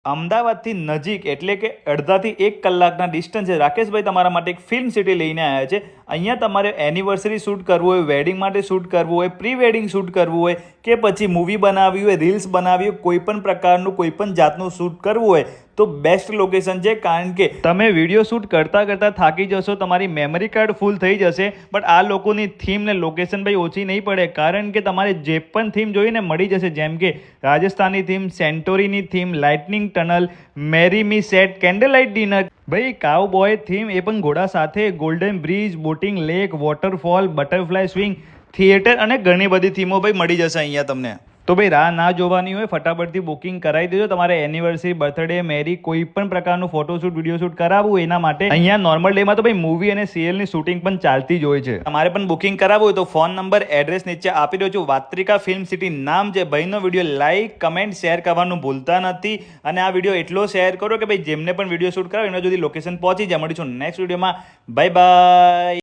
અમદાવાદથી નજીક એટલે કે અડધાથી 1 કલાકના ડિસ્ટન્સે રાકેશભાઈ તમારા માટે એક ફિલ્મ સિટી લઈને આવ્યા છે. અહીંયા તમારે એનિવર્સરી શૂટ કરવું હોય, વેડિંગ માટે શૂટ કરવું હોય, પ્રી વેડિંગ શૂટ કરવું હોય કે પછી મૂવી બનાવવી હોય, રીલ્સ બનાવવી હોય, કોઈ પણ પ્રકારનું કોઈ પણ જાતનું શૂટ કરવું હોય તો બેસ્ટ લોકેશન છે. કારણ કે તમે વિડીયો શૂટ કરતાં કરતાં થાકી જશો, તમારી મેમરી કાર્ડ ફૂલ થઈ જશે, બટ આ લોકોની થીમ ને લોકેશન ભાઈ ઓછી નહીં પડે. કારણ કે તમારે જે પણ થીમ જોઈને મળી જશે, જેમ કે Rajasthani theme, Santorini theme, lightning tunnel, marry me set, candle light dinner, ભાઈ કાઉ બોય થીમ એ પણ ઘોડા સાથે, golden bridge, boating lake, waterfall, butterfly swing, theatre અને ઘણી બધી થીમો ભાઈ મળી જશે અહીંયા તમને. તો ભાઈ રાહ ના જોવાની હોય, ફટાફટથી બુકિંગ કરાવી દેજો. તમારે એનિવર્સરી, બર્થડે, મેરી, કોઈ પણ પ્રકારનું ફોટોશૂટ, વિડીયો શૂટ કરાવવું એના માટે અહીંયા નોર્મલ ડેમાં તો ભાઈ મૂવી અને સિરિયલની શૂટિંગ પણ ચાલતી જ હોય છે. તમારે પણ બુકિંગ કરાવવું હોય તો ફોન નંબર, એડ્રેસ નીચે આપી દો છું. વાત્રિકા ફિલ્મ સિટી નામ છે. ભાઈનો વિડીયો લાઈક, કમેન્ટ, શેર કરવાનું ભૂલતા નથી. અને આ વિડીયો એટલો શેર કરો કે ભાઈ જેમને પણ વિડીયો શૂટ કરાવો એમના સુધી લોકેશન પહોંચી જાય. મળીશું નેક્સ્ટ વિડીયોમાં. Bye bye.